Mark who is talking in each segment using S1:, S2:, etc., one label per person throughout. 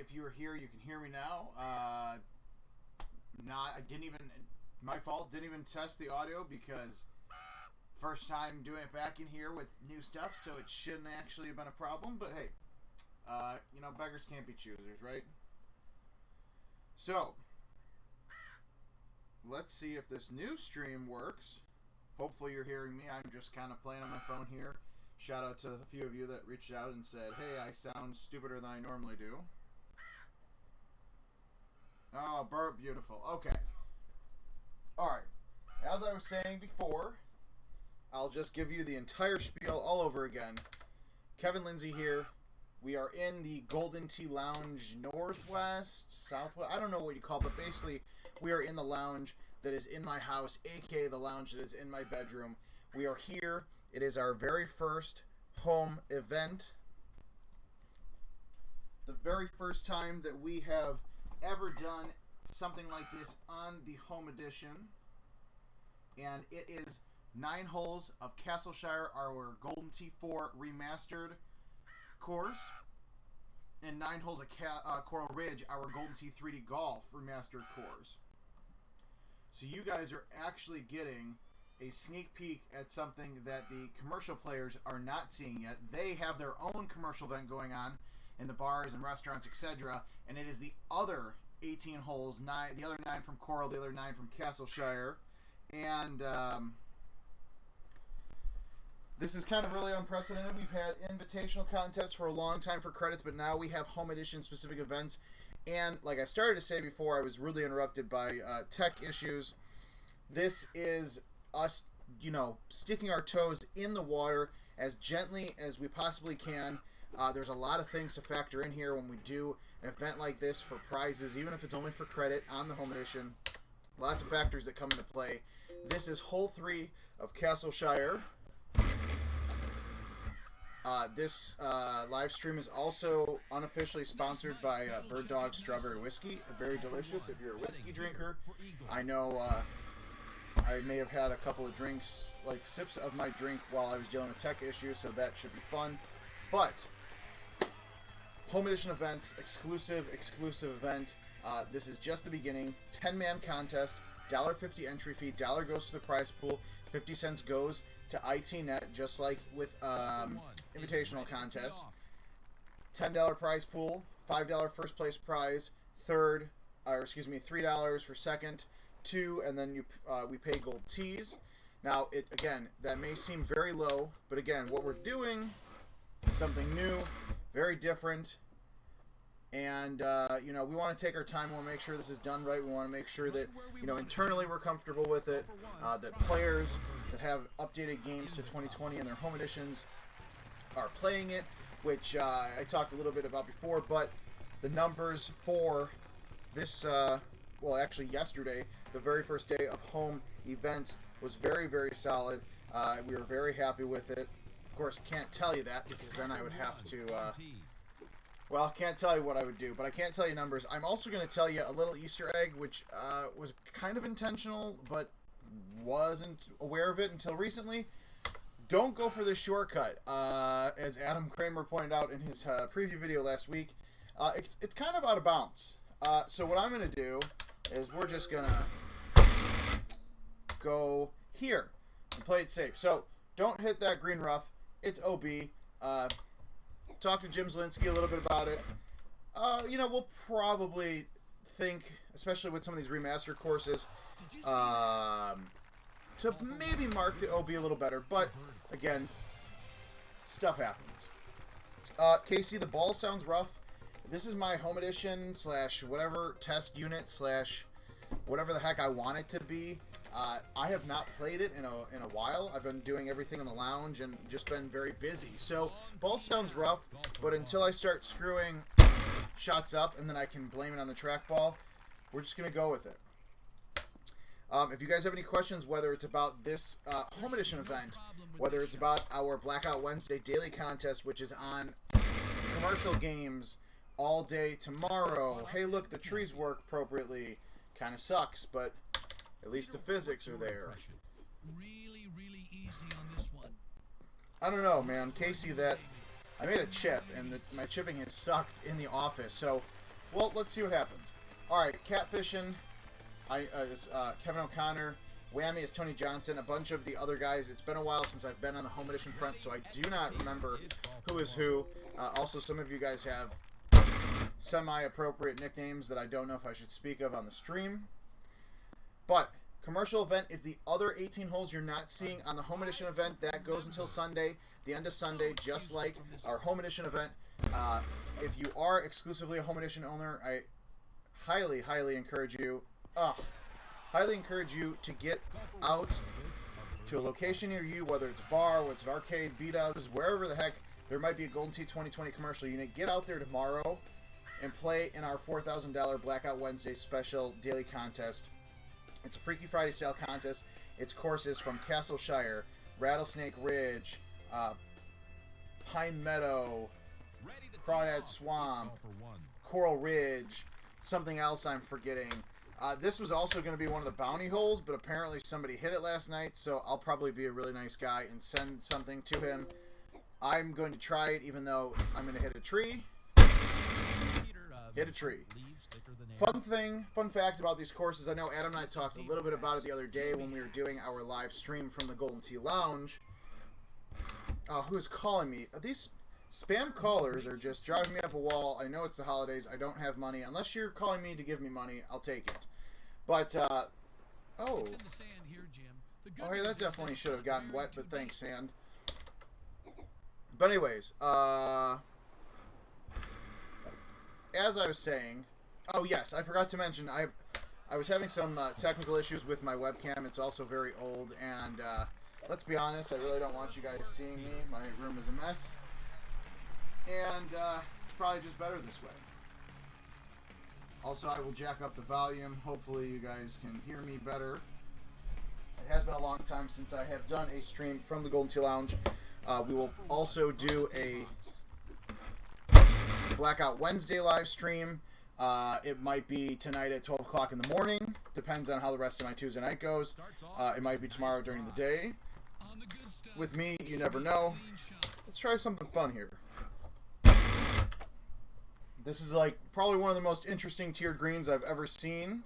S1: if you were here, you can hear me now. My fault, didn't even test the audio because first time doing it back in here with new stuff, so it shouldn't actually have been a problem, but hey, beggars can't be choosers, right? So, let's see if this new stream works. Hopefully you're hearing me. I'm just kind of playing on my phone here. Shout out to a few of you that reached out and said, hey, I sound stupider than I normally do. Oh, burp, beautiful. Okay. Alright. As I was saying before, I'll just give you the entire spiel all over again. Kevin Lindsay here. We are in the Golden Tea Lounge Northwest, Southwest. I don't know what you call it, but basically we are in the lounge that is in my house, aka the lounge that is in my bedroom. We are here. It is our very first home event. The very first time that we have ever done something like this on the home edition. And it is 9 holes of Castleshire, our Golden Tee 4 remastered course, and 9 holes of Coral Ridge, our Golden Tee 3D Golf remastered course. So you guys are actually getting a sneak peek at something that the commercial players are not seeing yet. They have their own commercial event going on in the bars and restaurants, etc. And it is the other 18 holes, the other 9 from Coral, the other 9 from Castleshire. And this is kind of really unprecedented. We've had invitational contests for a long time for credits, but now we have home edition specific events. And like I started to say before, I was rudely interrupted by tech issues. This is us, sticking our toes in the water as gently as we possibly can. There's a lot of things to factor in here when we do an event like this for prizes, even if it's only for credit on the home edition. Lots of factors that come into play. This is hole 3 of Castleshire. This live stream is also unofficially sponsored by Bird Dog Strawberry Whiskey. Very delicious if you're a whiskey drinker. I know I may have had a couple of drinks, like sips of my drink while I was dealing with tech issues, so that should be fun. But, home edition events, exclusive event. This is just the beginning. 10-man contest, $1.50 entry fee, $1 goes to the prize pool, 50 cents goes to ITNet, just like with invitational contests. $10 prize pool, $5 first place prize, $3 for second, 2, and then we pay gold tees. Now, that may seem very low, but again, what we're doing is something new, very different, and we want to take our time. We want to make sure this is done right. We want to make sure that internally we're comfortable with it, that players that have updated games to 2020 and their home editions are playing it, which I talked a little bit about before, but the numbers for this, actually yesterday, the very first day of home events, was very, very solid. We were very happy with it. Of course, I can't tell you that because then I would have to, I can't tell you what I would do, but I can't tell you numbers. I'm also going to tell you a little Easter egg, which was kind of intentional, but wasn't aware of it until recently. Don't go for this shortcut. As Adam Kramer pointed out in his preview video last week, it's kind of out of bounds. So what I'm going to do is we're just going to go here and play it safe. So don't hit that green rough. It's OB. Talk to Jim Zielinski a little bit about it. We'll probably think, especially with some of these remastered courses, to maybe mark the OB a little better. But, again, stuff happens. Casey, the ball sounds rough. This is my home edition / whatever test unit / whatever the heck I want it to be. I have not played it in a while. I've been doing everything in the lounge and just been very busy. So, ball sounds rough, but until I start screwing shots up and then I can blame it on the trackball, we're just going to go with it. If you guys have any questions, whether it's about this home edition event, whether it's about our Blackout Wednesday daily contest, which is on commercial games all day tomorrow. Hey, look, the trees work appropriately. Kind of sucks, but at least the physics are there.
S2: Really easy on this one.
S1: I don't know, man. Casey, I made a chip, and my chipping has sucked in the office. So Well, let's see what happens. All right, catfishing is Kevin O'Connor. Whammy is Tony Johnson. A bunch of the other guys. It's been a while since I've been on the home edition front, so I do not remember who is who. Also, some of you guys have semi-appropriate nicknames that I don't know if I should speak of on the stream. But commercial event is the other 18 holes you're not seeing on the home edition event. That goes until Sunday, the end of Sunday, just like our home edition event. If you are exclusively a home edition owner, I highly encourage you to get out to a location near you, whether it's a bar, whether it's an arcade, B-dubs, wherever the heck there might be a Golden Tee 2020 commercial. You need to get out there tomorrow and play in our $4,000 Blackout Wednesday special daily contest. It's a Freaky Friday style contest. It's courses from Castleshire, Rattlesnake Ridge, Pine Meadow, Crawdad Swamp, Coral Ridge, something else I'm forgetting. This was also going to be one of the bounty holes, but apparently somebody hit it last night, so I'll probably be a really nice guy and send something to him. I'm going to try it, even though I'm going to hit a tree. Hit a tree. Fun fact about these courses, I know Adam and I talked a little bit about it the other day when we were doing our live stream from the Golden Tee Lounge. Who is calling me? These spam callers are just driving me up a wall. I know it's the holidays. I don't have money. Unless you're calling me to give me money, I'll take it. But, oh, yeah, that definitely should have gotten wet, but thanks, sand. But anyways, as I was saying, oh yes, I forgot to mention, I was having some technical issues with my webcam. It's also very old, and let's be honest, I really don't want you guys seeing me. My room is a mess, and it's probably just better this way. Also, I will jack up the volume. Hopefully you guys can hear me better. It has been a long time since I have done a stream from the Golden Tee Lounge. We will also do a Blackout Wednesday live stream. It might be tonight at 12 o'clock in the morning. Depends on how the rest of my Tuesday night goes. It might be tomorrow during the day. With me, you never know. Let's try something fun here. This is like probably one of the most interesting tiered greens I've ever seen.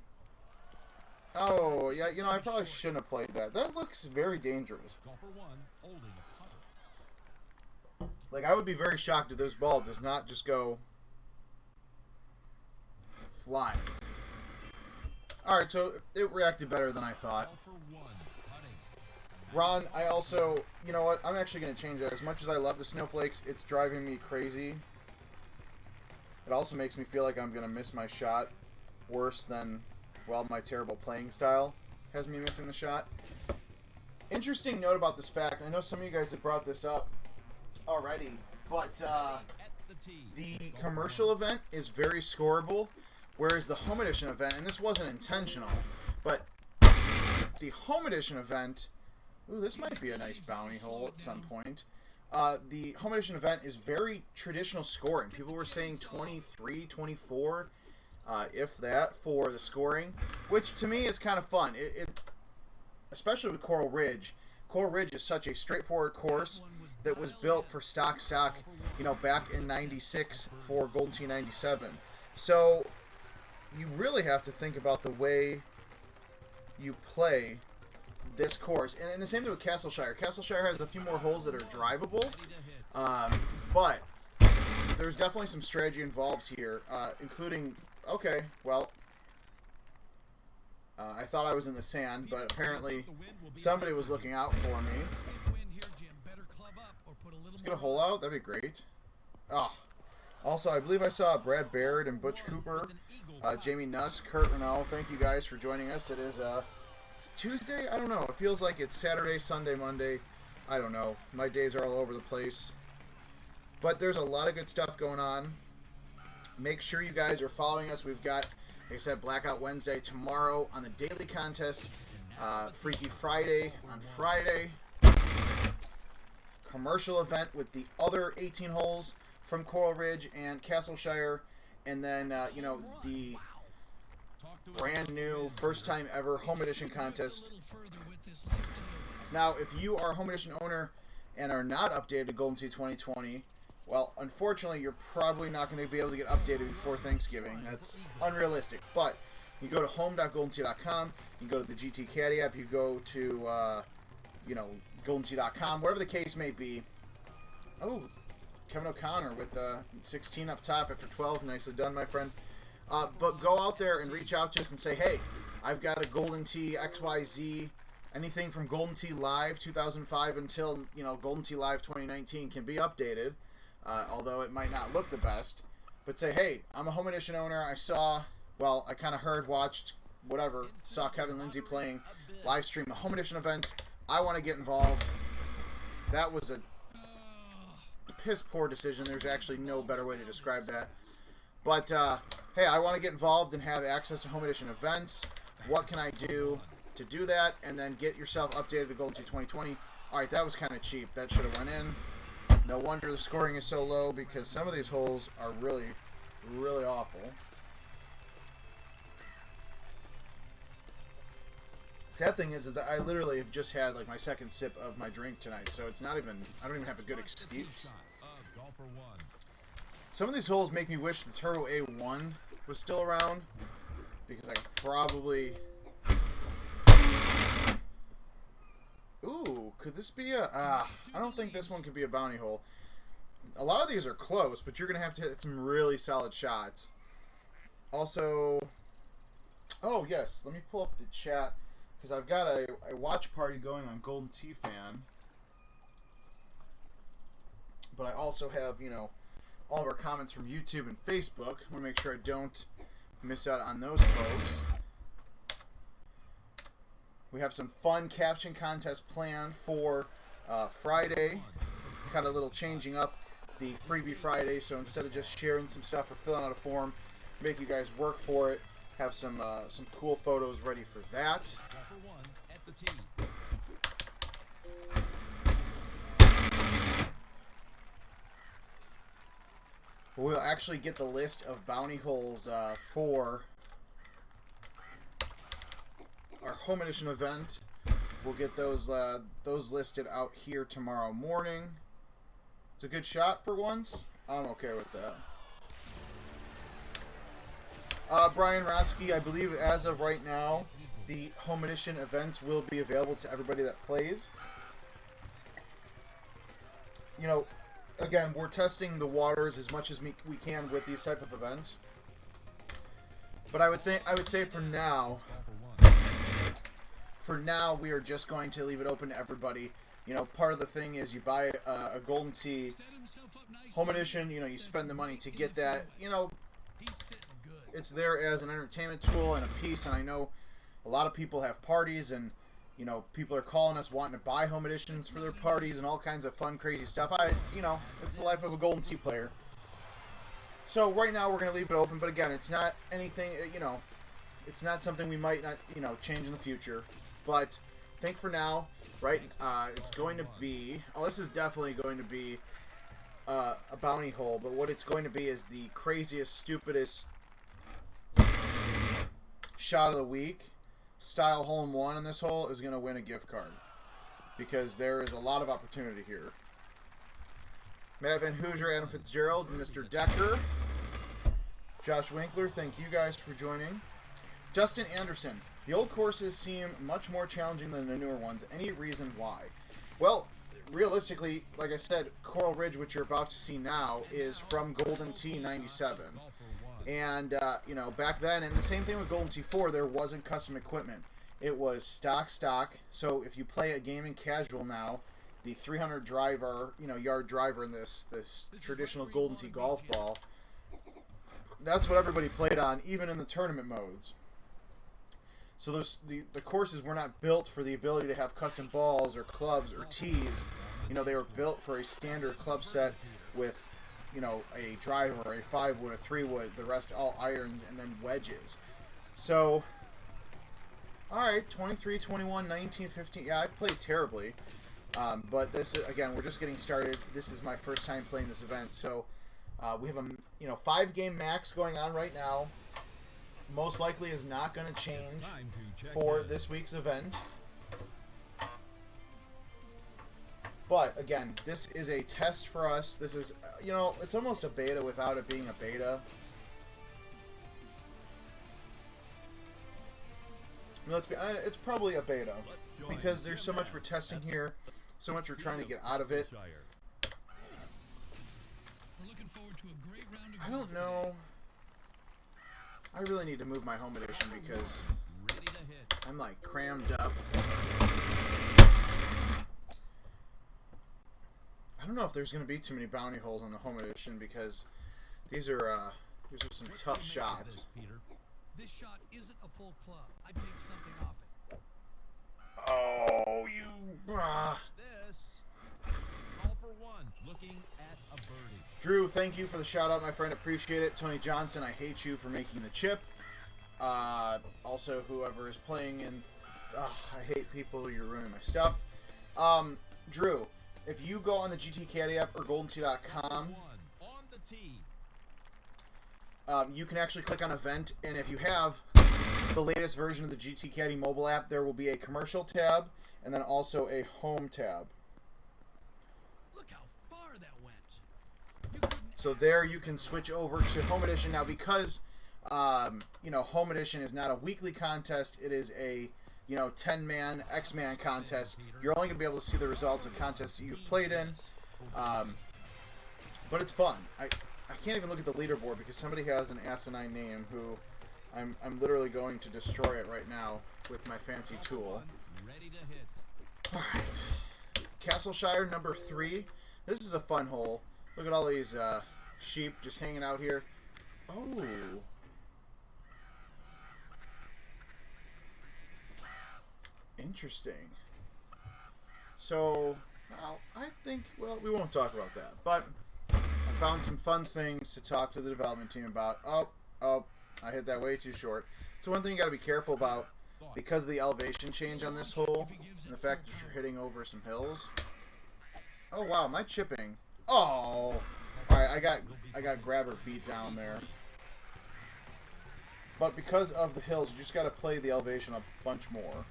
S1: Oh, yeah, you know, I probably shouldn't have played that. That looks very dangerous. Like, I would be very shocked if this ball does not just go fly. Alright, so it reacted better than I thought. Ron, I also, you know what, I'm actually going to change that. As much as I love the snowflakes, it's driving me crazy. It also makes me feel like I'm going to miss my shot worse than, well, my terrible playing style has me missing the shot. Interesting note about this fact, I know some of you guys have brought this up already, but the commercial event is very scoreable, whereas the home edition event, and this wasn't intentional, but the home edition event, ooh, this might be a nice bounty hole at some point. The home edition event is very traditional scoring. People were saying 23, 24, if that, for the scoring, which to me is kind of fun. Especially with Coral Ridge. Coral Ridge is such a straightforward course that was built for stock, you know, back in 96 for Golden Tee 97. So you really have to think about the way you play this course. And the same thing with Castleshire. Castleshire has a few more holes that are drivable, but there's definitely some strategy involved here, including, okay, well, I thought I was in the sand, but apparently somebody was looking out for me. Let's get a hole out. That'd be great. Oh. Also, I believe I saw Brad Baird and Butch Cooper, Jamie Nuss, Kurt Renault. Thank you guys for joining us. It is it's Tuesday? I don't know. It feels like it's Saturday, Sunday, Monday. I don't know. My days are all over the place. But there's a lot of good stuff going on. Make sure you guys are following us. We've got, like I said, Blackout Wednesday tomorrow on the daily contest. Freaky Friday on Friday. Commercial event with the other 18 holes from Coral Ridge and Castleshire. And then, you know, the brand new, first time ever home edition contest. Now, if you are a home edition owner and are not updated to Golden Tee 2020, Well, unfortunately, you're probably not going to be able to get updated before Thanksgiving. That's unrealistic. But you go to home.goldentea.com, you go to the GT Caddy app, you go to, goldentea.com, whatever the case may be. Oh, Kevin O'Connor with 16 up top after 12. Nicely done, my friend. But go out there and reach out to us and say, hey, I've got a Golden Tee XYZ. Anything from Golden Tee Live 2005 until, Golden Tee Live 2019 can be updated. Although it might not look the best, but say, hey, I'm a Home Edition owner. I kind of heard, watched, whatever, saw Kevin Lindsay playing, live stream a Home Edition event. I want to get involved. That was a piss poor decision. There's actually no better way to describe that. But, hey, I want to get involved and have access to Home Edition events. What can I do to do that? And then get yourself updated to Golden Tee 2020. All right, that was kind of cheap. That should have went in. No wonder the scoring is so low, because some of these holes are really, really awful. Sad thing is I literally have just had like my second sip of my drink tonight, so it's not even, I don't even have a good excuse. Some of these holes make me wish the Turbo A1 was still around, because I could probably... Ooh, could this be a... I don't think this one could be a bounty hole. A lot of these are close, but you're going to have to hit some really solid shots. Also... Oh, yes. Let me pull up the chat, because I've got a watch party going on Golden Tee Fan. But I also have, all of our comments from YouTube and Facebook. I want to make sure I don't miss out on those folks. We have some fun caption contests planned for Friday. Kind of a little changing up the Freebie Friday, so instead of just sharing some stuff or filling out a form, make you guys work for it. Have some cool photos ready for that. We'll actually get the list of bounty holes for our Home Edition event. We'll get those listed out here tomorrow morning. It's a good shot for once. I'm okay with that. Brian Roski, I believe as of right now, the Home Edition events will be available to everybody that plays. Again, we're testing the waters as much as we can with these type of events. But I would say for now, we are just going to leave it open to everybody. Part of the thing is you buy a Golden Tee Home Edition, you spend the money to get that. It's there as an entertainment tool and a piece, and I know a lot of people have parties, and people are calling us wanting to buy Home Editions for their parties and all kinds of fun, crazy stuff. It's the life of a Golden Tee player. So right now we're going to leave it open, but again, it's not anything, it's not something we might not, change in the future. But I think for now, right, it's going to be, this is definitely going to be a bounty hole, but what it's going to be is the craziest, stupidest shot of the week. Style hole-in-one in this hole is going to win a gift card, because there is a lot of opportunity here. Matt Van Hoosier, Adam Fitzgerald, Mr. Decker, Josh Winkler, thank you guys for joining. Justin Anderson, the old courses seem much more challenging than the newer ones. Any reason why? Well, realistically, like I said, Coral Ridge, which you're about to see now, is from Golden Tee 97. And, back then, and the same thing with Golden Tee 4, there wasn't custom equipment. It was stock. So if you play a gaming casual now, the 300 driver, yard driver in this traditional Golden Tee golf ball, that's what everybody played on, even in the tournament modes. So the courses were not built for the ability to have custom balls or clubs or tees. They were built for a standard club set with a driver, a 5-wood, a 3-wood, the rest all irons, and then wedges. So, alright, 23, 21, 19, 15. Yeah, I played terribly. But this is, again, we're just getting started. This is my first time playing this event. So, we have a 5-game max going on right now. Most likely is not going to change for this week's event. But, again, this is a test for us. This is, you know, it's almost a beta without it being a beta. I mean, it's probably a beta. Because there's so much we're testing here. So much we're trying to get out of it. I don't know. I really need to move my home edition because I'm like crammed up. I don't know if there's going to be too many bounty holes on the home edition because these are some tough shots.
S2: This shot isn't a full club. I take something off it.
S1: Oh, you.
S3: This. All for one. Looking at a birdie.
S1: Drew, thank you for the shout out, my friend. Appreciate it. Tony Johnson, I hate you for making the chip. Also, whoever is playing in. I hate people. You're ruining my stuff. Drew, if you go on the GT Caddy app or GoldenTee.com, you can actually click on event, and if you have the latest version of the GT Caddy mobile app, there will be a commercial tab and then also a home tab.
S2: Look how far that went.
S1: So there you can switch over to home edition now because you know, home edition is not a weekly contest. It is a 10-man X-Man contest. You're only going to be able to see the results of contests that you've played in. But it's fun. I can't even look at the leaderboard because somebody has an asinine name who I'm literally going to destroy it right now with my fancy tool. Alright. Castleshire number 3. This is a fun hole. Look at all these sheep just hanging out here. Oh. Interesting. So, well, I think, well, we won't talk about that. But I found some fun things to talk to the development team about. Oh, I hit that way too short. So one thing you got to be careful about, because of the elevation change on this hole, and the fact that you're hitting over some hills. Oh, wow, my chipping. Oh. Alright, I got grabber beat down there. But because of the hills, you just got to play the elevation a bunch more.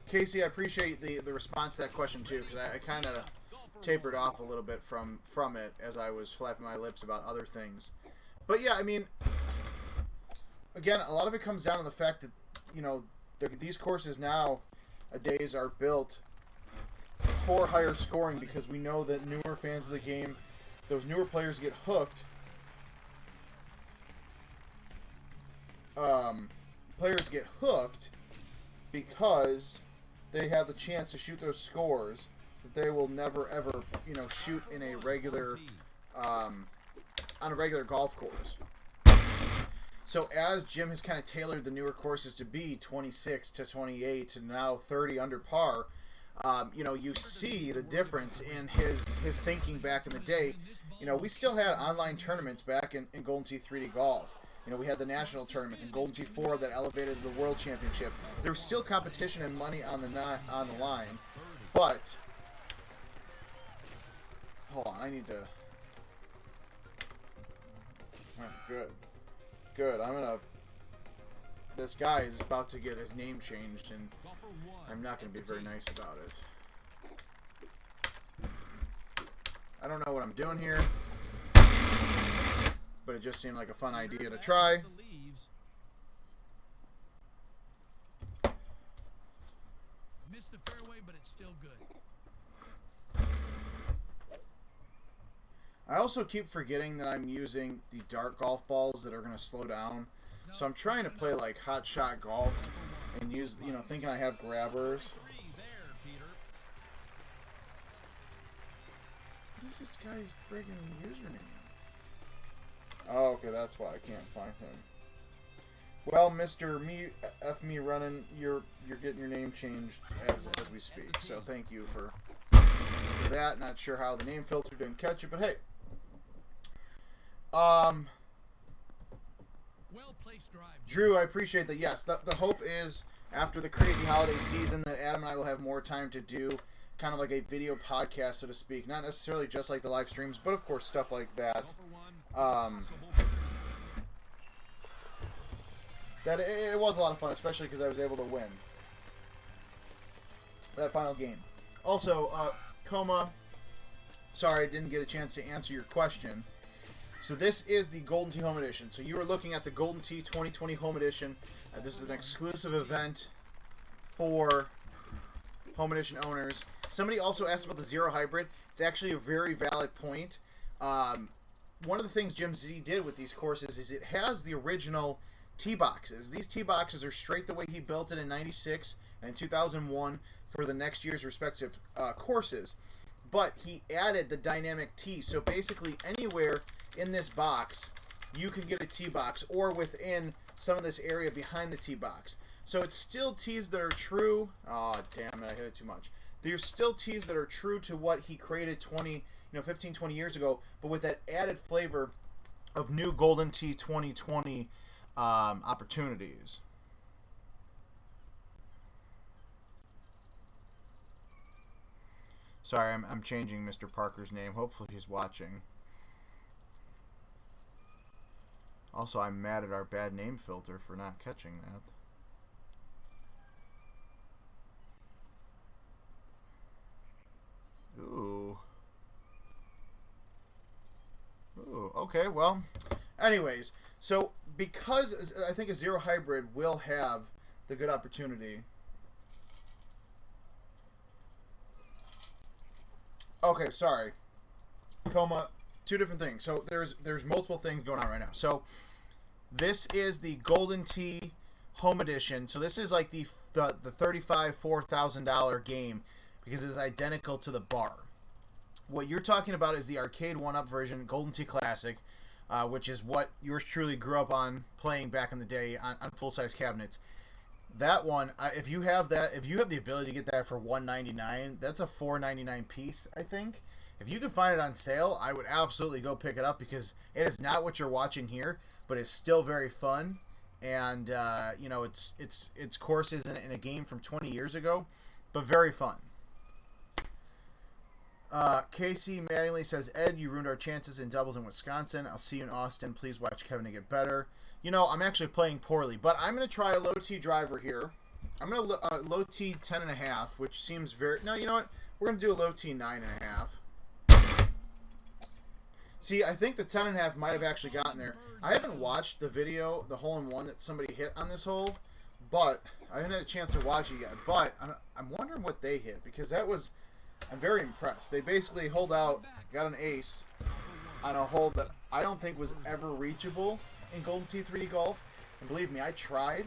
S1: Casey, I appreciate the response to that question too, because I kind of tapered off a little bit from it as I was flapping my lips about other things. But yeah, I mean, again, a lot of it comes down to the fact that, you know, these courses nowadays are built for higher scoring because we know that newer fans of the game, those newer players get hooked. Players get hooked because they have the chance to shoot those scores that they will never ever, you know, shoot in a regular, on a regular golf course. So as Jim has kind of tailored the newer courses to be 26 to 28 to now 30 under par, you know, you see the difference in his thinking back in the day. You know, we still had online tournaments back in Golden Tee 3D Golf. You know, we had the national tournaments and Golden Tee 4 that elevated to the World Championship. There was still competition and money on the line, but hold on, I need to. Good. This guy is about to get his name changed, and I'm not going to be very nice about it. I don't know what I'm doing here, but it just seemed like a fun idea to try.
S2: Missed the fairway, but it's still good.
S1: I also keep forgetting that I'm using the dart golf balls that are going to slow down. So I'm trying to play like hot shot golf and use, you know, thinking I have grabbers. What is this guy's friggin' username? Oh, okay, that's why I can't find him. Well, Mr. Me running, you're getting your name changed as we speak. So thank you for that. Not sure how the name filter didn't catch it, but hey.
S2: Well-placed drive.
S1: Drew, I appreciate that. Yes, the hope is after the crazy holiday season that Adam and I will have more time to do kind of like a video podcast, so to speak. Not necessarily just like the live streams, but of course stuff like that. that it was a lot of fun, especially because I was able to win that final game. Also, Coma, sorry I didn't get a chance to answer your question. So this is the Golden Tee Home Edition. So you are looking at the Golden Tee 2020 Home Edition. This is an exclusive event for Home Edition owners. Somebody also asked about the Zero Hybrid. It's actually a very valid point. One of the things Jim Z did with these courses is it has the original tee boxes. These tee boxes are straight the way he built it in 96 and in 2001 for the next year's respective courses. But he added the dynamic tee. So basically anywhere in this box, you can get a tee box, or within some of this area behind the tee box. So it's still tees that are true. Oh, damn it, I hit it too much. There's still tees that are true to what he created 15, 20 years ago, but with that added flavor of new Golden Tee 2020 opportunities. Sorry, I'm changing Mr. Parker's name. Hopefully he's watching. Also, I'm mad at our bad name filter for not catching that. Ooh. Ooh, okay, well. Anyways, so because I think a Zero Hybrid will have the good opportunity. Okay, sorry. Coma, two different things. So there's multiple things going on right now. So this is the Golden Tee Home Edition. So this is like the $35,000, $4,000 game because it's identical to the bar. What you're talking about is the arcade 1-up version, Golden Tee Classic, which is what yours truly grew up on playing back in the day on full-size cabinets. That one, if you have the ability to get that for $199, that's a $4.99 piece, I think. If you can find it on sale, I would absolutely go pick it up because it is not what you're watching here, but it's still very fun. And it's courses in a game from 20 years ago, but very fun. Casey Mattingly says, Ed, you ruined our chances in doubles in Wisconsin. I'll see you in Austin. Please watch Kevin to get better. You know, I'm actually playing poorly, but I'm going to try a low T driver here. I'm going to low T 10.5, which seems very... No, you know what? We're going to do a low T 9.5. See, I think the 10.5 might have actually gotten there. I haven't watched the video, the hole-in-one that somebody hit on this hole, but I haven't had a chance to watch it yet. But I'm wondering what they hit, because that was... I'm very impressed. They basically holed out, got an ace on a hole that I don't think was ever reachable in Golden Tee 3D Golf. And believe me, I tried.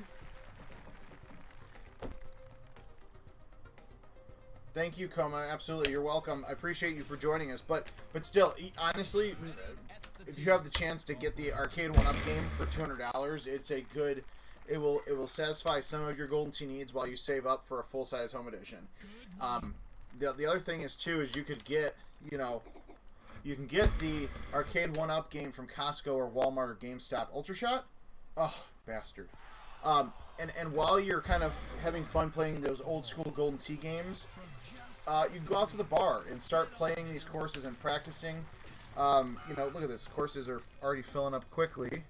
S1: Thank you, Coma. Absolutely, you're welcome. I appreciate you for joining us. But still, honestly, if you have the chance to get the arcade 1-up game for $200, it's a good... It will satisfy some of your Golden Tee needs while you save up for a full-size home edition. The other thing is, too, is you could get, you can get the arcade 1-up game from Costco or Walmart or GameStop Ultra Shot. Oh, bastard. And while you're kind of having fun playing those old school Golden Tee games, you can go out to the bar and start playing these courses and practicing. Look at this. Courses are already filling up quickly.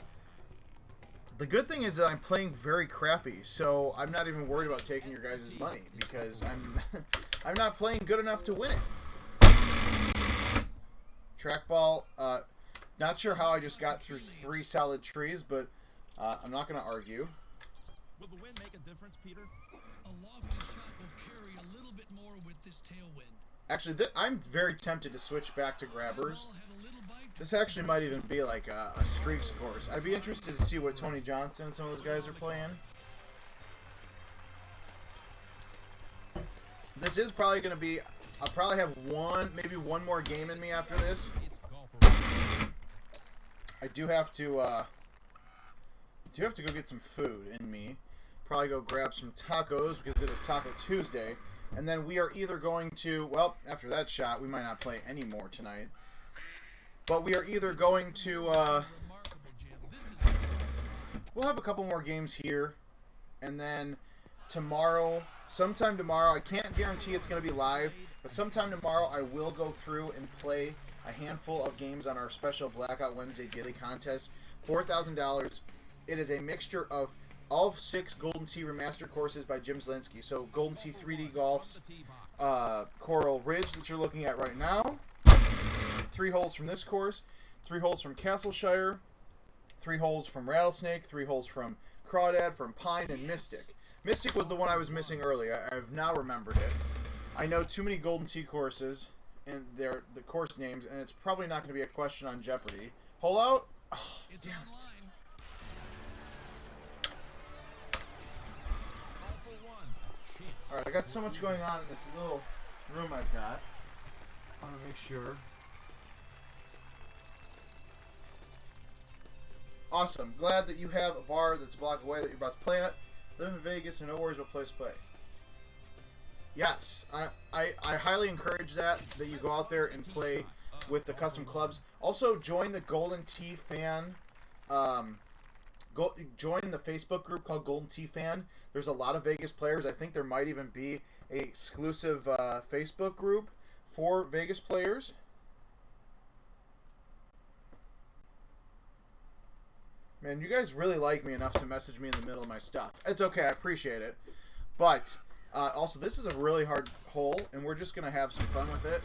S1: The good thing is that I'm playing very crappy, so I'm not even worried about taking your guys' money because I'm not playing good enough to win it. Trackball, not sure how I just got through 3 solid trees, but I'm not going to argue.
S3: Will the wind make a difference, Peter?
S2: A lofty shot will carry a little bit more with this tailwind.
S1: Actually, I'm very tempted to switch back to grabbers. This actually might even be like a streaks course. I'd be interested to see what Tony Johnson and some of those guys are playing. This is probably going to be... I'll probably have maybe one more game in me after this. I do have to go get some food in me. Probably go grab some tacos because it is Taco Tuesday. And then we are either going to... Well, after that shot, we might not play any more tonight. But we are either going to... we'll have a couple more games here. And then tomorrow... Sometime tomorrow, I can't guarantee it's going to be live, but sometime tomorrow I will go through and play a handful of games on our special Blackout Wednesday daily contest. $4,000. It is a mixture of all 6 Golden Tee remastered courses by Jim Lindsay. So Golden Tee 3D Golf's Coral Ridge that you're looking at right now. 3 holes from this course, 3 holes from Castleshire, 3 holes from Rattlesnake, 3 holes from Crawdad, from Pine, and Mystic. Mystic was the one I was missing earlier. I've now remembered it. I know too many Golden Tee courses and the course names, and it's probably not going to be a question on Jeopardy. Hole out? Oh, damn it. Alright, I got so much going on in this little room I've got. I want to make sure. Awesome. Glad that you have a bar that's a block away that you're about to play at. Live in Vegas and no worries about place to play. Yes, I highly encourage that you go out there and play with the custom clubs. Also, join the Golden Tee Fan. Join the Facebook group called Golden Tee Fan. There's a lot of Vegas players. I think there might even be a exclusive Facebook group for Vegas players. Man, you guys really like me enough to message me in the middle of my stuff. It's okay, I appreciate it. But also, this is a really hard hole, and we're just gonna have some fun with it.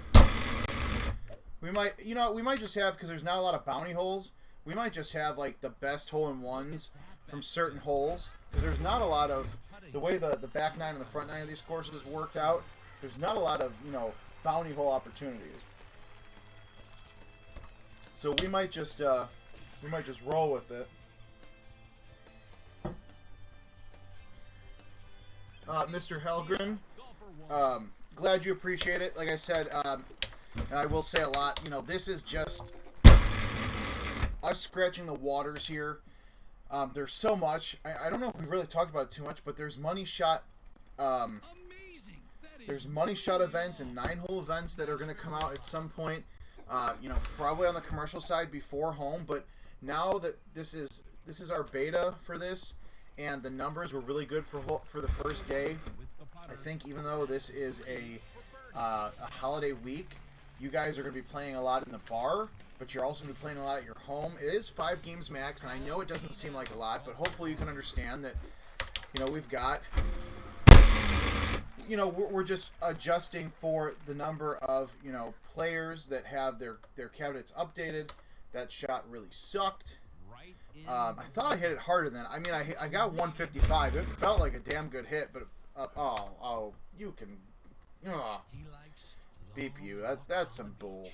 S1: We might just have, because there's not a lot of bounty holes, we might just have like the best hole-in-ones from certain holes, because there's not a lot of, the way the back 9 and the front 9 of these courses worked out, there's not a lot of, bounty hole opportunities. So we might just roll with it. Mr. Helgren, glad you appreciate it. Like I said, and I will say a lot, this is just us scratching the waters here. There's so much. I don't know if we've really talked about it too much, but there's money shot. There's money shot events and 9-hole events that are going to come out at some point. Probably on the commercial side before home, but now that this is our beta for this, and the numbers were really good for the first day. I think even though this is a holiday week, you guys are going to be playing a lot in the bar, but you're also going to be playing a lot at your home. It is 5 games max, and I know it doesn't seem like a lot, but hopefully you can understand that, we've got, we're just adjusting for the number of, players that have their cabinets updated. That shot really sucked. I thought I hit it harder than, I got 155. It felt like a damn good hit, but, you can, beep you. That's some bull.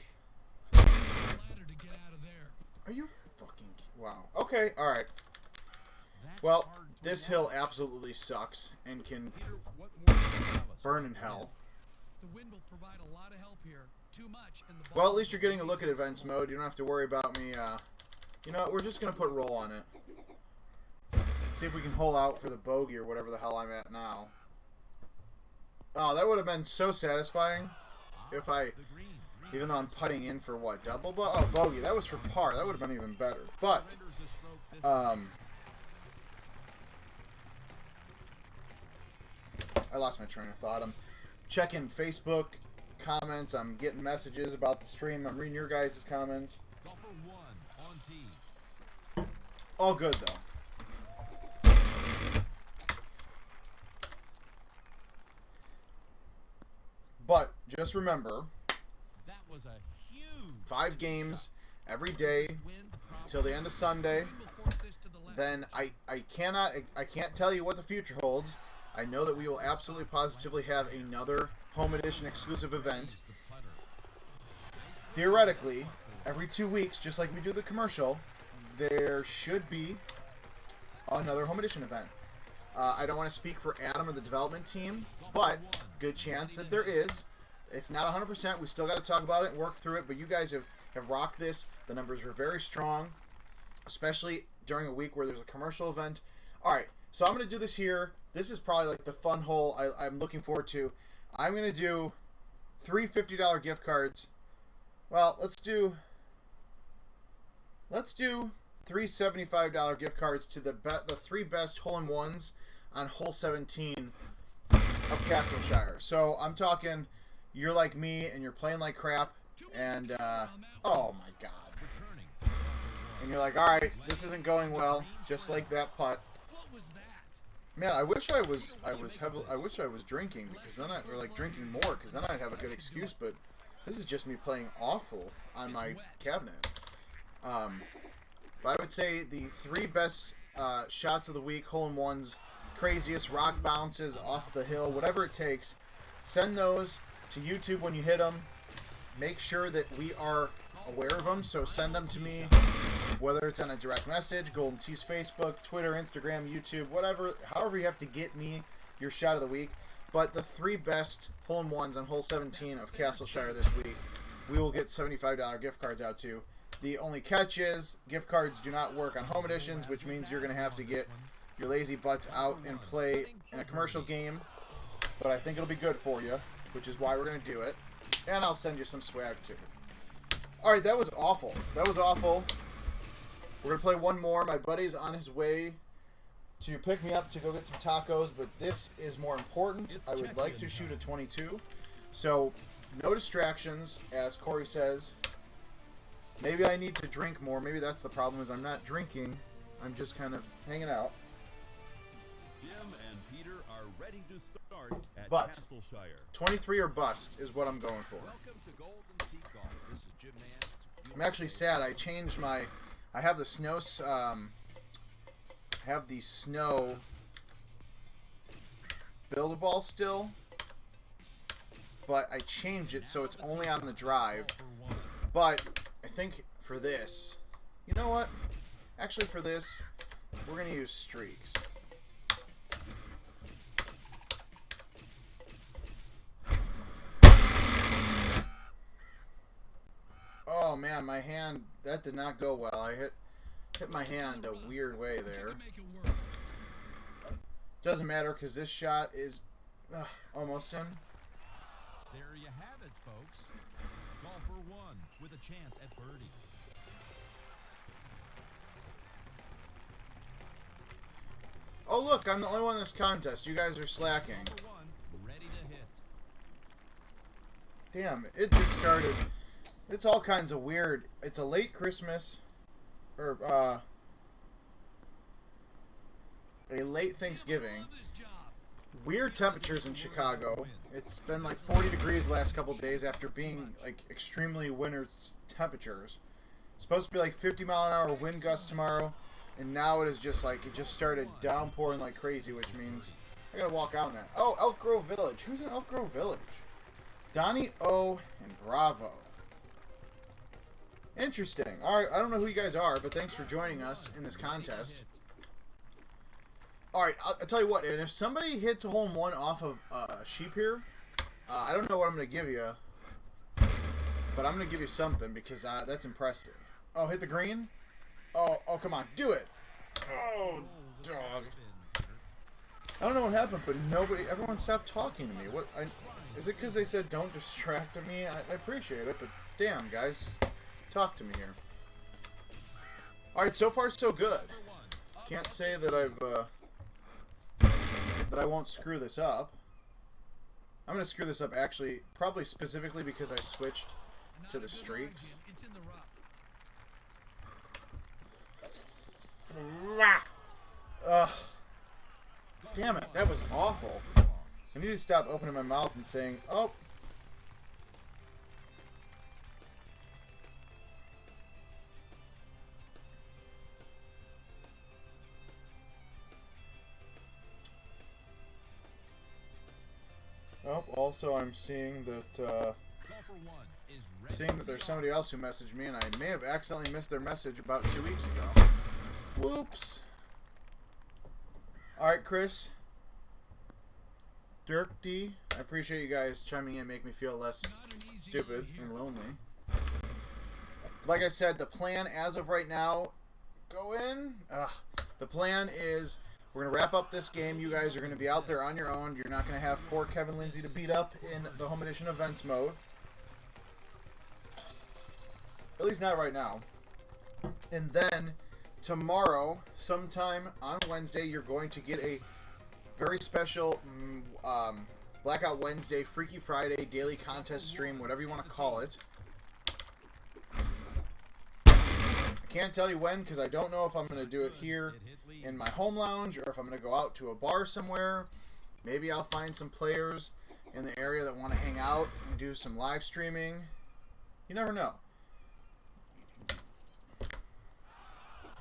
S1: Are you fucking, wow. Okay, alright. Well, this hill absolutely sucks and can burn in hell.
S2: The wind will provide a lot of help here. Too much in the
S1: well, at least you're getting a look at events mode. You don't have to worry about me, we're just going to put roll on it. See if we can hole out for the bogey or whatever the hell I'm at now. Oh, that would have been so satisfying if even though I'm putting in for what, double bogey. That was for par. That would have been even better. But, I lost my train of thought. I'm checking Facebook comments. I'm getting messages about the stream. I'm reading your guys' comments. All good, though. But, just remember,
S3: That was a huge
S1: 5 games every day till the end of Sunday. Then I can't tell you what the future holds. I know that we will absolutely positively have another home edition exclusive event. Theoretically, every 2 weeks, just like we do the commercial, there should be another home edition event. I don't want to speak for Adam or the development team, but good chance that there is. It's not 100%. We still got to talk about it and work through it, but you guys have rocked this. The numbers were very strong, especially during a week where there's a commercial event. All right, so I'm going to do this here. This is probably like the fun hole I'm looking forward to. I'm going to do 3 $50 gift cards. Well, let's do 3 $75 gift cards to the 3 best hole-in-ones on hole 17 of Castleshire. So I'm talking, you're like me and you're playing like crap, and oh my god, and you're like, all right, this isn't going well, just like that putt.
S2: What was that?
S1: Man, I wish I was drinking because then or like drinking more because then I'd have a good excuse. But this is just me playing awful on my cabinet. But I would say the 3 best shots of the week, hole-in-ones, craziest rock bounces off the hill, whatever it takes. Send those to YouTube when you hit them. Make sure that we are aware of them, so send them to me, whether it's on a direct message, Golden Tees Facebook, Twitter, Instagram, YouTube, whatever, however you have to get me your shot of the week. But the 3 best hole-in-ones on hole 17 of Castleshire this week, we will get $75 gift cards out to. The only catch is gift cards do not work on home editions, which means you're going to have to get your lazy butts out and play in a commercial game. But I think it'll be good for you, which is why we're going to do it. And I'll send you some swag too. Alright, that was awful. That was awful. We're going to play one more. My buddy's on his way to pick me up to go get some tacos, but this is more important. I would like to shoot a 22. So, no distractions, as Corey says. Maybe I need to drink more. Maybe that's the problem, is I'm not drinking. I'm just kind of hanging out.
S3: Jim and Peter are ready to start at
S1: But
S3: Castleshire.
S1: 23 or bust is what I'm going for.
S2: Welcome to Golden Tee Golf. This is Jim Nance.
S1: I'm actually sad. I changed my... I have the snow... have the snow Build-A-Ball still, but I changed it so it's only on the drive. But I think for this, you know what? Actually, for this, we're gonna use streaks. Oh man, my hand, that did not go well. I hit my hand a weird way there. Doesn't matter because this shot is almost in.
S3: There you have it, folks. Golfer 1 with a chance at birdie.
S1: Oh look, I'm the only one in this contest. You guys are slacking.
S3: Golfer 1 ready to hit.
S1: Damn, it just started. It's all kinds of weird. It's a late Christmas, or a late Thanksgiving. Weird temperatures in Chicago. It's been like 40 degrees the last couple of days after being like extremely winter temperatures. It's supposed to be like 50-mile-an-hour wind gusts tomorrow, and now it is just like it just started downpouring like crazy, which means I gotta walk out in that. Oh, Elk Grove Village. Who's in Elk Grove Village? Donnie O and Bravo. Interesting. Alright, I don't know who you guys are, but thanks for joining us in this contest. Alright, I'll tell you what, and if somebody hits a hole-in-one off of sheep here, I don't know what I'm going to give you, but I'm going to give you something because that's impressive. Oh, hit the green? Oh, come on, do it! Oh, dog. I don't know what happened, but everyone stopped talking to me. What? Is it because they said don't distract me? I appreciate it, but damn, guys. Talk to me here. Alright, so far so good. Can't say that that I won't screw this up. I'm going to screw this up actually, probably specifically because I switched to the streaks.
S2: It's in the rough.
S1: Ugh. Damn it, that was awful. I need to stop opening my mouth and saying, oh. Oh, also I'm seeing that there's somebody else who messaged me, and I may have accidentally missed their message about 2 weeks ago. Whoops. Alright, Chris. Dirk D. I appreciate you guys chiming in, make me feel less stupid and lonely. Like I said, the plan as of right now, go in. The plan is we're going to wrap up this game. You guys are going to be out there on your own. You're not going to have poor Kevin Lindsay to beat up in the home edition events mode. At least not right now. And then tomorrow, sometime on Wednesday, you're going to get a very special Blackout Wednesday, Freaky Friday, daily contest stream, whatever you want to call it. I can't tell you when because I don't know if I'm going to do it here in my home lounge, or if I'm going to go out to a bar somewhere, maybe I'll find some players in the area that want to hang out and do some live streaming. You never know.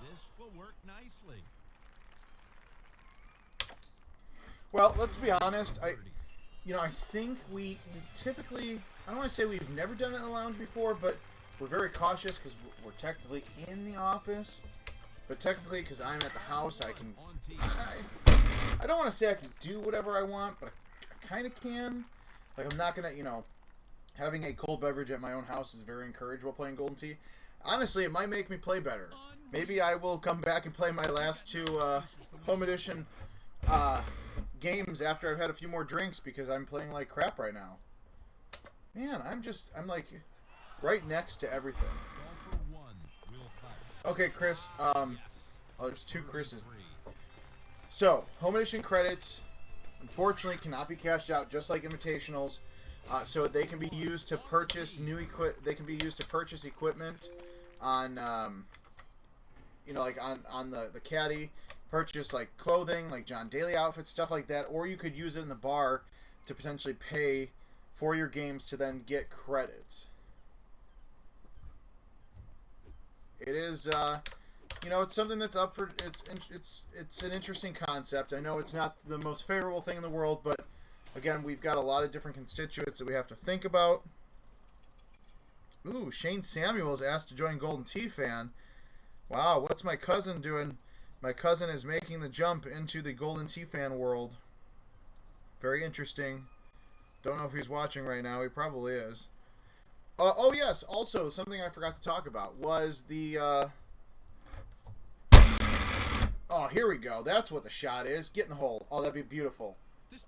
S3: This will work nicely.
S1: Well, let's be honest. I think we typically, I don't want to say we've never done it in the lounge before, but we're very cautious because we're technically in the office. But technically, because I'm at the house, I can. I don't want to say I can do whatever I want, but I kind of can. Like, I'm not gonna, having a cold beverage at my own house is very encouraged while playing Golden Tee. Honestly, it might make me play better. Maybe I will come back and play my last two home edition games after I've had a few more drinks because I'm playing like crap right now. Man, I'm like right next to everything. Okay, Chris. Oh, there's two Chris's. So, home edition credits, unfortunately, cannot be cashed out, just like invitationals. So they can be used to purchase They can be used to purchase equipment on, like on the caddy. Purchase like clothing, like John Daly outfits, stuff like that. Or you could use it in the bar to potentially pay for your games to then get credits. It is, it's something that's up for. It's an interesting concept. I know it's not the most favorable thing in the world, but again, we've got a lot of different constituents that we have to think about. Ooh, Shane Samuels asked to join Golden Tee Fan. Wow, what's my cousin doing? My cousin is making the jump into the Golden Tee Fan world. Very interesting. Don't know if he's watching right now. He probably is. Oh, yes. Also, something I forgot to talk about was the... Oh, here we go. That's what the shot is. Get in the hole. Oh, that'd be beautiful.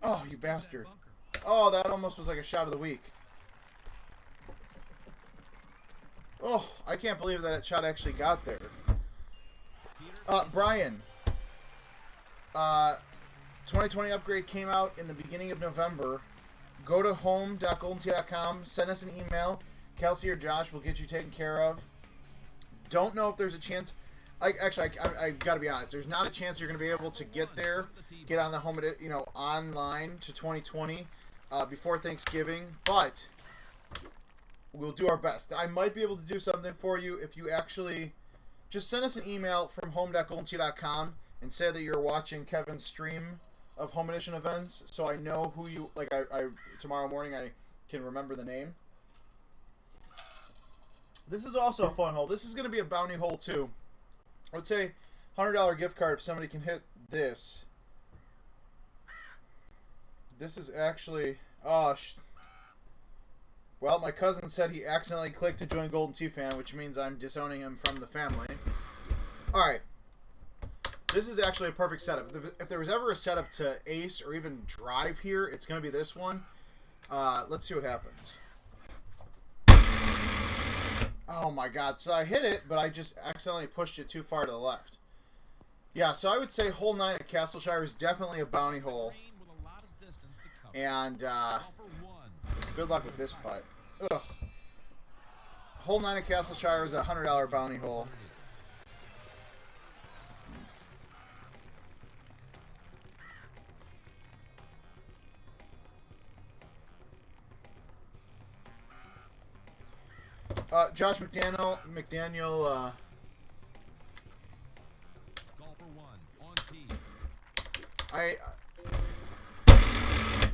S1: Oh, you bastard. Oh, that almost was like a shot of the week. Oh, I can't believe that shot actually got there. Brian. 2020 upgrade came out in the beginning of November. Go to home.goldentee.com. Send us an email. Kelsey or Josh will get you taken care of. Don't know if there's a chance. I got to be honest. There's not a chance you're going to be able to get there, get on the home, online to 2020 before Thanksgiving. But we'll do our best. I might be able to do something for you if you actually just send us an email from home.goldentee.com and say that you're watching Kevin's stream of home edition events, so I know who you like. I tomorrow morning I can remember the name. This is also a fun hole. This is going to be a bounty hole too. I would say $100 gift card if somebody can hit this. This is actually well, my cousin said he accidentally clicked to join Golden Tee Fan, which means I'm disowning him from the family. Alright. This is actually a perfect setup. If there was ever a setup to ace or even drive here, it's going to be this one. Let's see what happens. Oh my god. So I hit it, but I just accidentally pushed it too far to the left. Yeah, so I would say hole 9 at Castleshire is definitely a bounty hole. And, good luck with this putt. Ugh. Hole 9 at Castleshire is a $100 bounty hole. Josh McDaniel,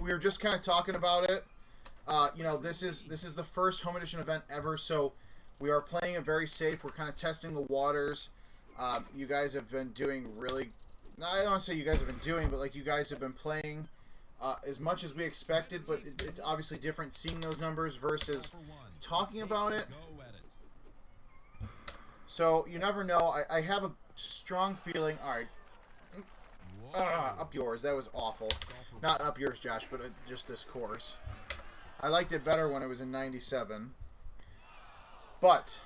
S1: we were just kind of talking about it. This is the first home edition event ever, so we are playing it very safe. We're kind of testing the waters. You guys have been doing really, I don't want to say you guys have been doing, but like you guys have been playing as much as we expected, but it's obviously different seeing those numbers versus talking about it. So you never know. I have a strong feeling. All right. Up yours. That was awful. Not up yours, Josh, but just this course. I liked it better when it was in 97. But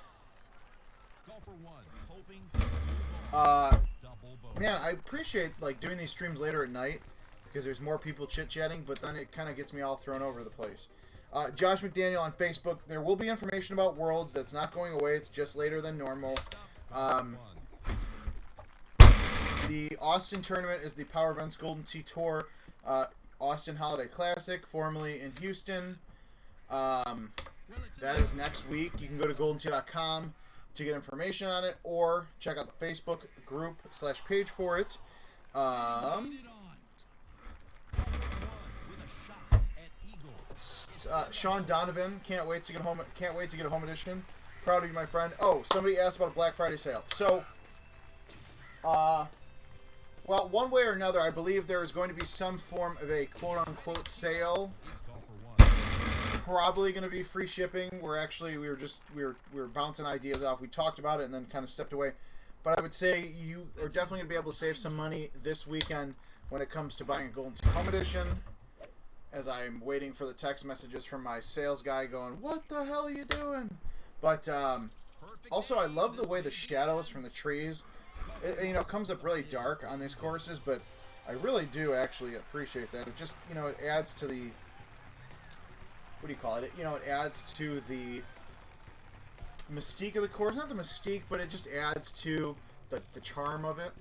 S1: man, I appreciate like doing these streams later at night because there's more people chit-chatting, but then it kind of gets me all thrown over the place. Josh McDaniel on Facebook. There will be information about Worlds. That's not going away. It's just later than normal. The Austin tournament is the Power Events Golden Tee Tour Austin Holiday Classic, formerly in Houston. That is next week. You can go to goldentee.com to get information on it, or check out the Facebook group / page for it. Sean Donovan, can't wait to get home. Can't wait to get a home edition. Proud of you, my friend. Oh, somebody asked about a Black Friday sale. So, well, one way or another, I believe there is going to be some form of a quote-unquote sale. Probably going to be free shipping. We were bouncing ideas off. We talked about it and then kind of stepped away. But I would say you are definitely going to be able to save some money this weekend when it comes to buying a Golden Tee Home Edition. As I'm waiting for the text messages from my sales guy going, "What the hell are you doing?" But also, I love the way the shadows from the trees, it comes up really dark on these courses, but I really do actually appreciate that. It just, it adds to the, what do you call it? It adds to the mystique of the course. Not the mystique, but it just adds to the charm of it.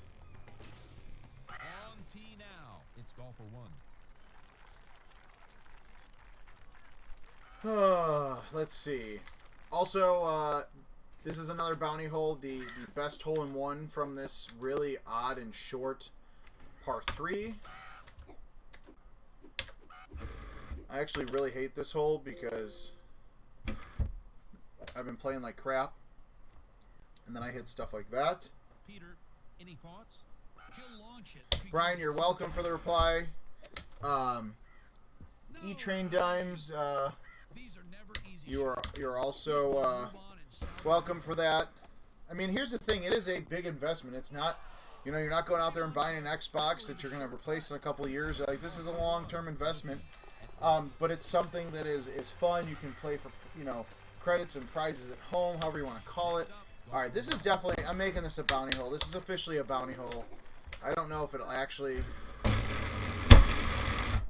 S3: On tee now. It's golfer one.
S1: Let's see. Also, this is another bounty hole, the best hole-in-one from this really odd and short par 3. I actually really hate this hole because I've been playing like crap, and then I hit stuff like that.
S3: Peter, any thoughts?
S2: He'll launch it.
S1: Brian, you're welcome for the reply. E-Train Dimes,
S2: These are never easy.
S1: you're also welcome for that. I mean, here's the thing. It is a big investment. It's not, you're not going out there and buying an Xbox that you're going to replace in a couple of years. Like, this is a long-term investment. But it's something that is fun. You can play for, credits and prizes at home, however you want to call it. All right, this is definitely, I'm making this a bounty hole. This is officially a bounty hole. I don't know if it'll actually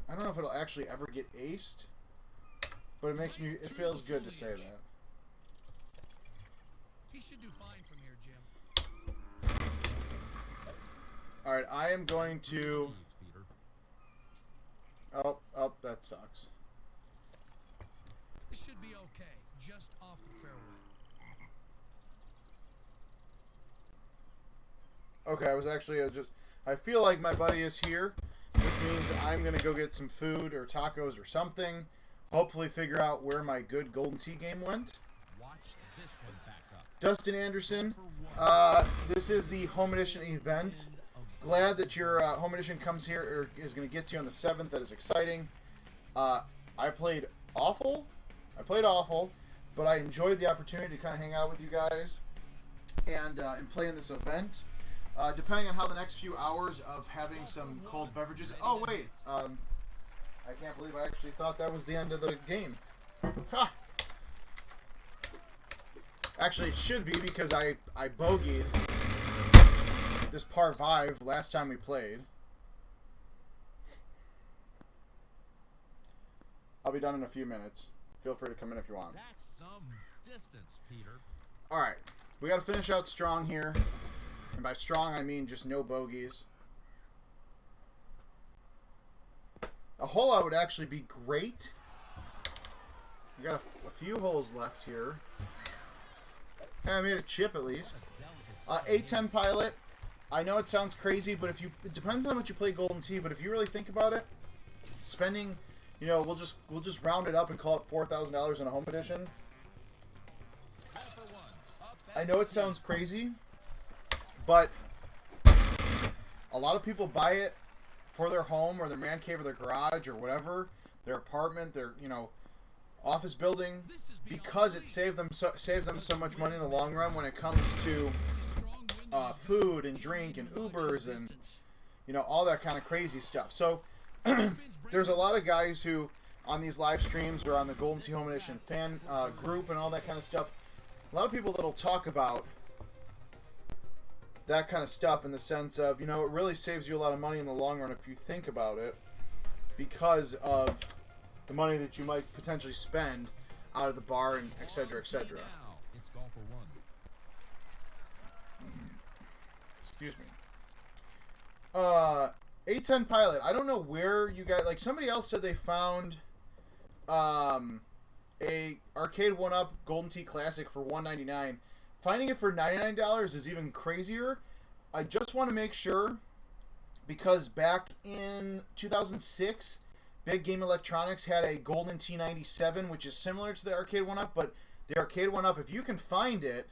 S1: ever get aced, but it feels good to say that.
S2: He should do fine from here, Jim.
S1: All right, I am going to.
S3: Peter.
S1: Oh, that sucks.
S2: This should be okay. Just off the fairway.
S1: Okay, I feel like my buddy is here, which means I'm going to go get some food or tacos or something. Hopefully figure out where my good Golden Tee game went.
S3: Watch this one back up.
S1: Dustin Anderson, this is the Home Edition event. Glad that your Home Edition comes here, or is going to get to you on the 7th. That is exciting. I played awful, but I enjoyed the opportunity to kind of hang out with you guys and play in this event. Depending on how the next few hours of having some cold beverages. Oh, wait. I can't believe I actually thought that was the end of the game. Ha! Actually, it should be because I bogeyed this par 5 last time we played. I'll be done in a few minutes. Feel free to come in if you want.
S3: That's some distance, Peter.
S1: All right. We got to finish out strong here. And by strong, I mean just no bogeys. A hole out would actually be great. We got a few holes left here. And I made a chip at least. A10 Pilot. I know it sounds crazy, but it depends on how much you play Golden Tee. But if you really think about it, spending, we'll just round it up and call it $4,000 in a Home Edition. I know it sounds crazy, but a lot of people buy it for their home or their man cave or their garage or whatever, their apartment, their office building, because it saves them so much money in the long run when it comes to food and drink and Ubers and all that kind of crazy stuff. So there's a lot of guys who on these live streams or on the Golden Tee Home Edition fan group and all that kind of stuff, a lot of people that'll talk about that kind of stuff in the sense of, it really saves you a lot of money in the long run if you think about it, because of the money that you might potentially spend out of the bar and et cetera, et cetera.
S3: It's golfer one.
S1: Excuse me. A10 Pilot. I don't know where you guys, like, somebody else said they found a arcade 1-up Golden Tee Classic for $199. Finding it for $99 is even crazier. I just want to make sure, because back in 2006, Big Game Electronics had a Golden T97, which is similar to the arcade 1-up, but the arcade 1-up, if you can find it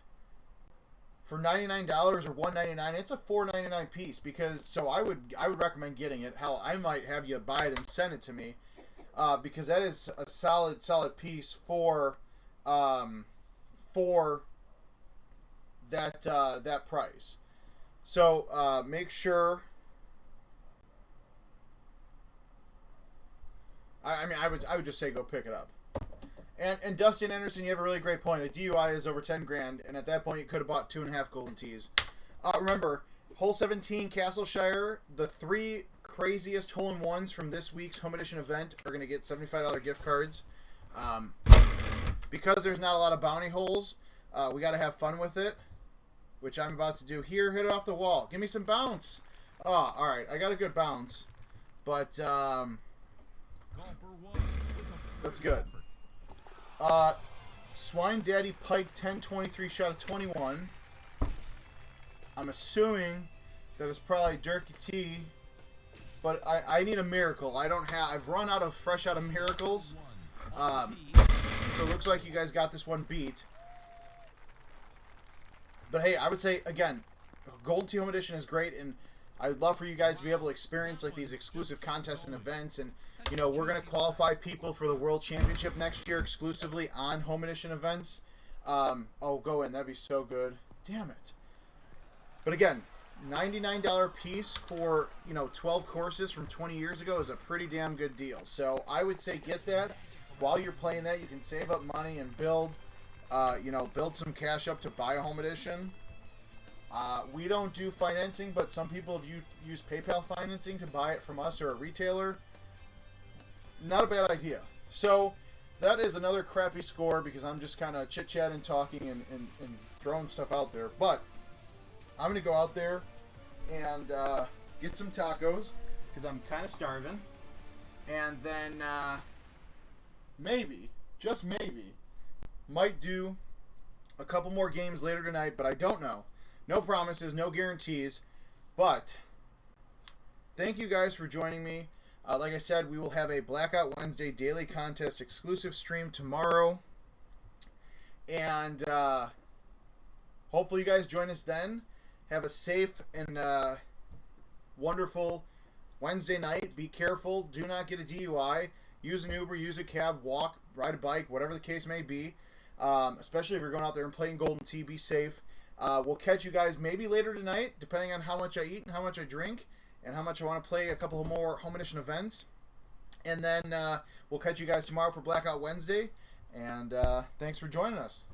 S1: for $99 or $199, it's a $4.99 piece. Because so I would recommend getting it. Hell, I might have you buy it and send it to me, because that is a solid piece for that price. So make sure. I mean, I would just say go pick it up. And Dustin Anderson, you have a really great point. A DUI is over 10 grand, and at that point, you could have bought 2.5 Golden Tees. Remember, hole 17, Castleshire, the 3 craziest hole-in-ones from this week's Home Edition event are going to get $75 gift cards. Because there's not a lot of bounty holes, we got to have fun with it, which I'm about to do here. Hit it off the wall. Give me some bounce. Oh, all right. I got a good bounce, but that's good. Swine Daddy Pike 1023 shot of 21. I'm assuming that it's probably Dirky T, but I need a miracle. I've run out of fresh out of miracles. So it looks like you guys got this one beat. But hey, I would say again, Golden Tee Home Edition is great, and I'd love for you guys to be able to experience like these exclusive contests and events. And you know, we're gonna qualify people for the World Championship next year exclusively on Home Edition events. Oh, go in. That'd be so good. Damn it. But again, $99 piece for, you know, 12 courses from 20 years ago is a pretty damn good deal. So I would say get that. While you're playing that, you can save up money and build some cash up to buy a Home Edition. We don't do financing, but some people have used PayPal financing to buy it from us or a retailer. Not a bad idea. So that is another crappy score because I'm just kind of chit-chatting, talking, and throwing stuff out there. But I'm going to go out there and get some tacos because I'm kind of starving. And then maybe, just maybe, might do a couple more games later tonight, but I don't know. No promises, no guarantees. But thank you guys for joining me. Like I said, we will have a Blackout Wednesday daily contest exclusive stream tomorrow. And hopefully you guys join us then. Have a safe and wonderful Wednesday night. Be careful. Do not get a DUI. Use an Uber, use a cab, walk, ride a bike, whatever the case may be. Especially if you're going out there and playing Golden Tee, be safe. We'll catch you guys maybe later tonight, depending on how much I eat and how much I drink, and how much I want to play a couple more Home Edition events. And then we'll catch you guys tomorrow for Blackout Wednesday. And thanks for joining us.